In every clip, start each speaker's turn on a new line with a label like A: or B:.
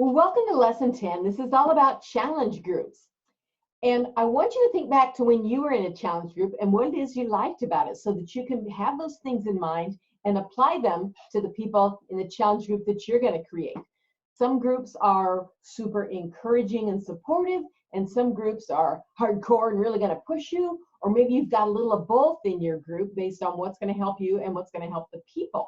A: Well, welcome to lesson 10. This is all about challenge groups. And I want you to think back to when you were in a challenge group and what it is you liked about it so that you can have those things in mind and apply them to the people in the challenge group that you're going to create. Some groups are super encouraging and supportive, and some groups are hardcore and really going to push you, or maybe you've got a little of both in your group based on what's going to help you and what's going to help the people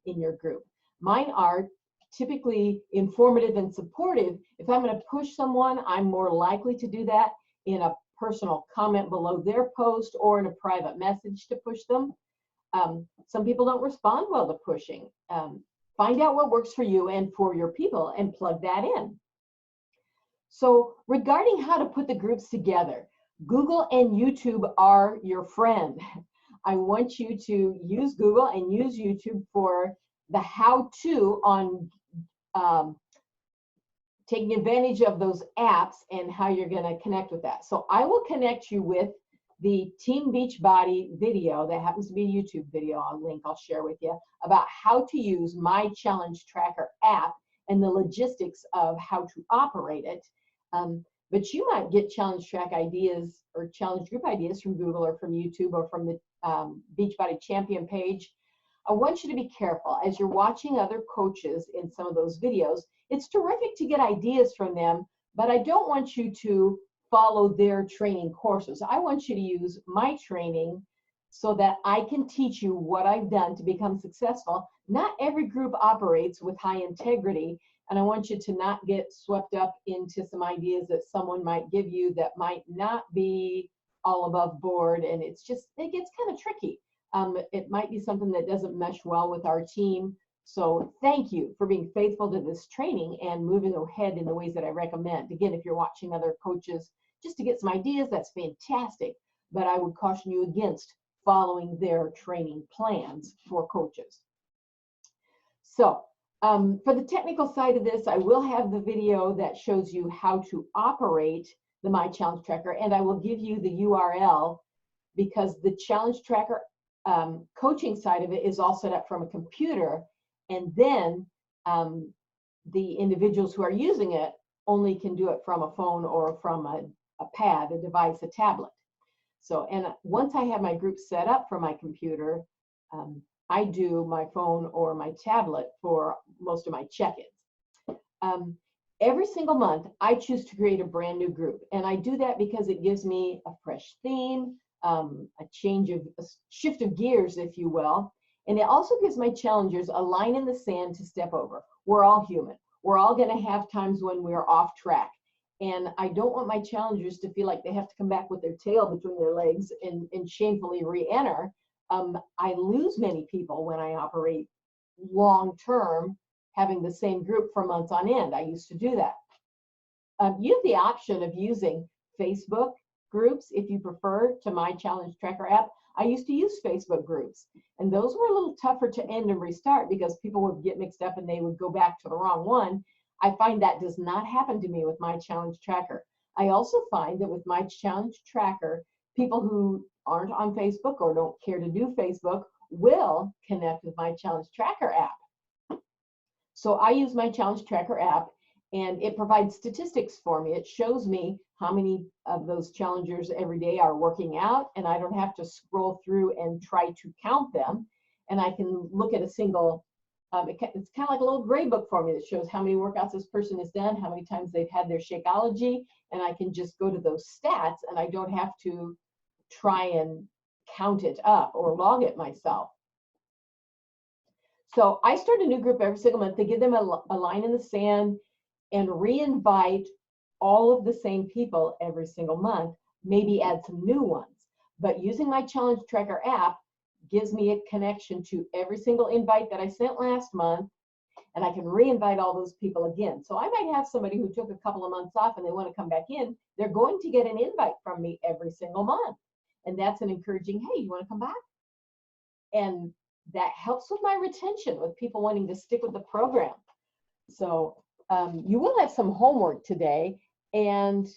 A: in your group. Mine are typically informative and supportive. If I'm going to push someone, I'm more likely to do that in a personal comment below their post or in a private message to push them. Some people don't respond well to pushing. Find out what works for you and for your people and plug that in. So regarding how to put the groups together, Google and YouTube are your friend. I want you to use Google and use YouTube for the how-to on taking advantage of those apps and how you're going to connect with that. So I will connect you with the Team Beachbody video that happens to be a YouTube video. I'll share with you about how to use my Challenge Tracker app and the logistics of how to operate it. But you might get challenge track ideas or challenge group ideas from Google or from YouTube or from the Beachbody Champion page. I want you to be careful as you're watching other coaches in some of those videos. It's terrific to get ideas from them, but I don't want you to follow their training courses. I want you to use my training so that I can teach you what I've done to become successful. Not every group operates with high integrity, and I want you to not get swept up into some ideas that someone might give you that might not be all above board, and it gets kind of tricky. It might be something that doesn't mesh well with our team. So thank you for being faithful to this training and moving ahead in the ways that I recommend. Again, if you're watching other coaches just to get some ideas, that's fantastic. But I would caution you against following their training plans for coaches. So for the technical side of this, I will have the video that shows you how to operate the My Challenge Tracker, and I will give you the URL because the Challenge Tracker coaching side of it is all set up from a computer, and then the individuals who are using it only can do it from a phone or from a pad, a device, a tablet. So, and once I have my group set up for my computer, I do my phone or my tablet for most of my check-ins. Every single month, I choose to create a brand new group, and I do that because it gives me a fresh theme, a shift of gears, if you will. And it also gives my challengers a line in the sand to step over. We're all human. We're all going to have times when we're off track. And I don't want my challengers to feel like they have to come back with their tail between their legs and shamefully re-enter. I lose many people when I operate long-term, having the same group for months on end. I used to do that. You have the option of using Facebook groups if you prefer to My Challenge Tracker app. I used to use Facebook groups, and those were a little tougher to end and restart because people would get mixed up and they would go back to the wrong one. I find that does not happen to me with My Challenge Tracker. I also find that with My Challenge Tracker, people who aren't on Facebook or don't care to do Facebook will connect with My Challenge Tracker app. So I use My Challenge Tracker app, and it provides statistics for me. It shows me how many of those challengers every day are working out, and I don't have to scroll through and try to count them. And I can look at a single, it's kind of like a little gray book for me that shows how many workouts this person has done, how many times they've had their Shakeology, and I can just go to those stats, and I don't have to try and count it up or log it myself. So I start a new group every single month to give them a line in the sand and re-invite all of the same people every single month, maybe add some new ones. But using My Challenge Tracker app gives me a connection to every single invite that I sent last month, and I can re-invite all those people again. So I might have somebody who took a couple of months off and they want to come back in. They're going to get an invite from me every single month. And that's an encouraging, hey, you want to come back? And that helps with my retention, with people wanting to stick with the program. So you will have some homework today, and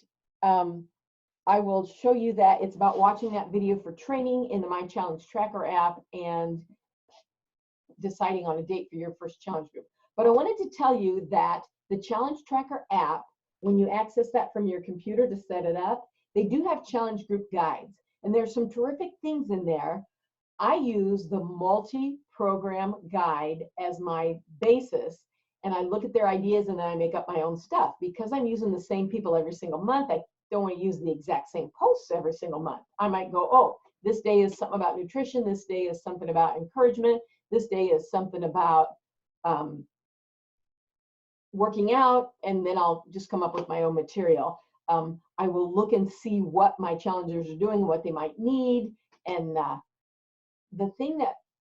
A: I will show you that. It's about watching that video for training in the My Challenge Tracker app and deciding on a date for your first challenge group. But I wanted to tell you that the Challenge Tracker app, when you access that from your computer to set it up, they do have challenge group guides. And there's some terrific things in there. I use the multi-program guide as my basis, and I look at their ideas and then I make up my own stuff. Because I'm using the same people every single month, I don't want to use the exact same posts every single month. I might go, oh, this day is something about nutrition, this day is something about encouragement, this day is something about working out, and then I'll just come up with my own material. I will look and see what my challengers are doing, what they might need. And the thing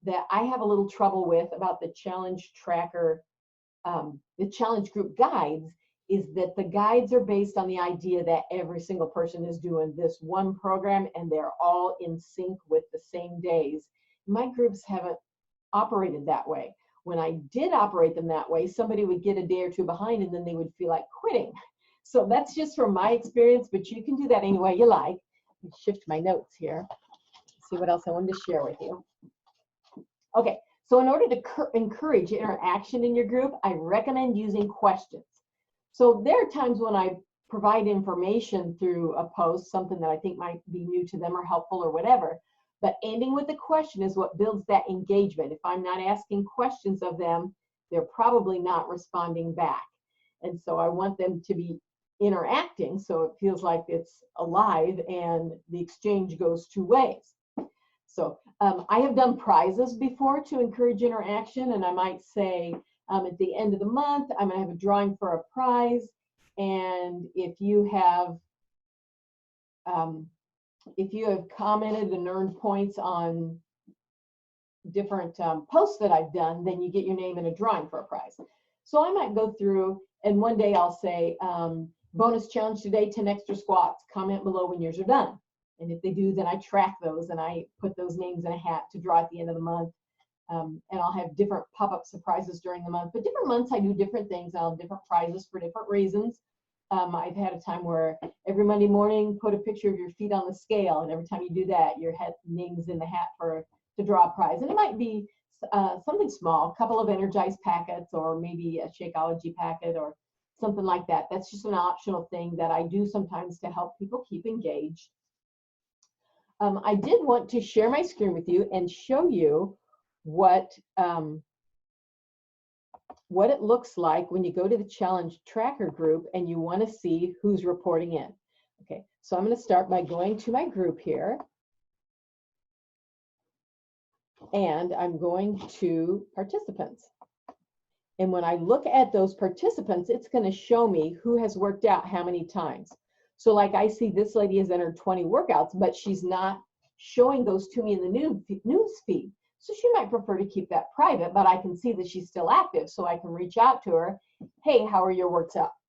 A: that I have a little trouble with about the Challenge Tracker, the challenge group guides, is that the guides are based on the idea that every single person is doing this one program and they're all in sync with the same days. My groups haven't operated that way. When I did operate them that way, somebody would get a day or two behind and then they would feel like quitting. So that's just from my experience, but you can do that any way you like. Let me shift my notes here. See what else I wanted to share with you. Okay, so in order to encourage interaction in your group, I recommend using questions. So there are times when I provide information through a post, something that I think might be new to them or helpful or whatever, but ending with a question is what builds that engagement. If I'm not asking questions of them, they're probably not responding back. And so I want them to be interacting so it feels like it's alive and the exchange goes two ways. So I have done prizes before to encourage interaction, and I might say at the end of the month, I'm going to have a drawing for a prize, and if you have commented and earned points on different posts that I've done, then you get your name in a drawing for a prize. So I might go through, and one day I'll say, bonus challenge today, 10 extra squats, comment below when yours are done. And if they do, then I track those and I put those names in a hat to draw at the end of the month. And I'll have different pop-up surprises during the month. But different months I do different things. I'll have different prizes for different reasons. I've had a time where every Monday morning, put a picture of your feet on the scale. And every time you do that, your name's in the hat to draw a prize. And it might be something small, a couple of Energize packets, or maybe a Shakeology packet or something like that. That's just an optional thing that I do sometimes to help people keep engaged. I did want to share my screen with you and show you what it looks like when you go to the Challenge Tracker group and you want to see who's reporting in. Okay, so I'm going to start by going to my group here. And I'm going to participants. And when I look at those participants, it's going to show me who has worked out how many times. So like I see this lady has entered 20 workouts, but she's not showing those to me in the news feed. So she might prefer to keep that private, but I can see that she's still active. So I can reach out to her. Hey, how are your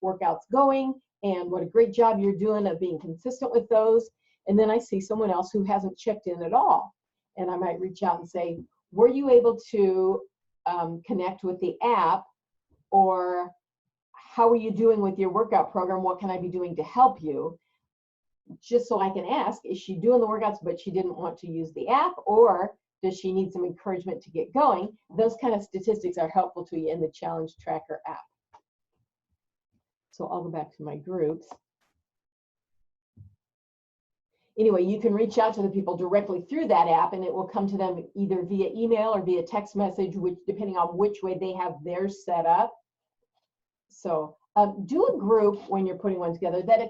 A: workouts going? And what a great job you're doing of being consistent with those. And then I see someone else who hasn't checked in at all. And I might reach out and say, were you able to connect with the app? Or how are you doing with your workout program? What can I be doing to help you? Just so I can ask, is she doing the workouts but she didn't want to use the app? Or does she need some encouragement to get going? Those kind of statistics are helpful to you in the Challenge Tracker app. So I'll go back to my groups. Anyway, you can reach out to the people directly through that app, and it will come to them either via email or via text message, which depending on which way they have theirs set up. So do a group when you're putting one together that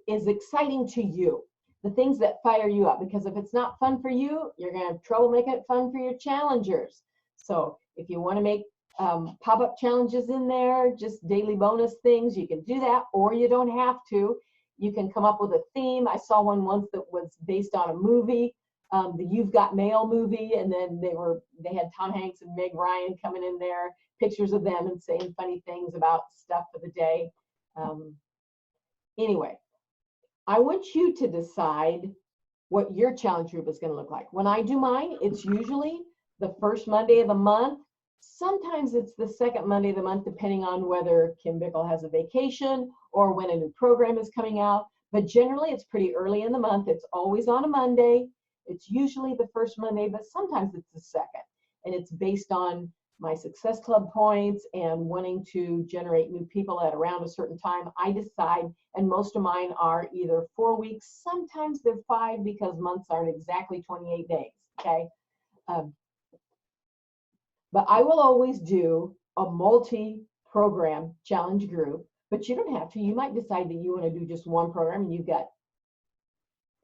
A: is exciting to you, the things that fire you up, because if it's not fun for you, you're going to have trouble making it fun for your challengers. So if you want to make pop-up challenges in there, just daily bonus things, you can do that, or you don't have to. You can come up with a theme. I saw one once that was based on a movie, the You've Got Mail movie, and then they had Tom Hanks and Meg Ryan coming in there, pictures of them and saying funny things about stuff for the day. Anyway, I want you to decide what your challenge group is going to look like. When I do mine, it's usually the first Monday of the month. Sometimes it's the second Monday of the month, depending on whether Kim Bickle has a vacation or when a new program is coming out. But generally, it's pretty early in the month. It's always on a Monday. It's usually the first Monday, but sometimes it's the second. And it's based on my Success Club points and wanting to generate new people at around a certain time, I decide, and most of mine are either 4 weeks, sometimes they're 5 because months aren't exactly 28 days, okay? But I will always do a multi-program challenge group, but you don't have to. You might decide that you want to do just one program and you've got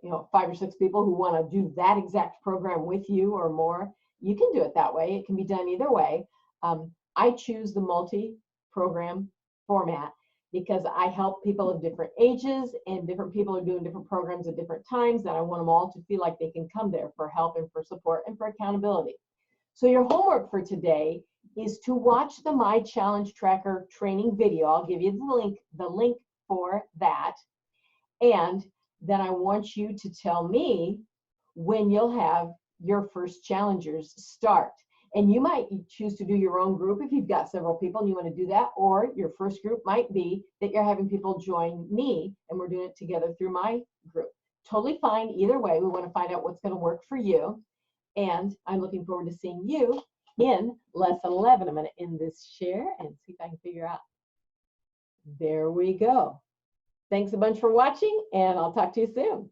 A: 5 or 6 people who want to do that exact program with you or more. You can do it that way. It can be done either way. I choose the multi-program format because I help people of different ages and different people are doing different programs at different times, and I want them all to feel like they can come there for help and for support and for accountability. So your homework for today is to watch the My Challenge Tracker training video. I'll give you the link for that. And then I want you to tell me when you'll have your first challengers start. And you might choose to do your own group if you've got several people and you want to do that, or your first group might be that you're having people join me and we're doing it together through my group. Totally fine either way. We want to find out what's going to work for you. And I'm looking forward to seeing you in lesson 11. I'm going to end this share and see if I can figure out. There we go. Thanks a bunch for watching, and I'll talk to you soon.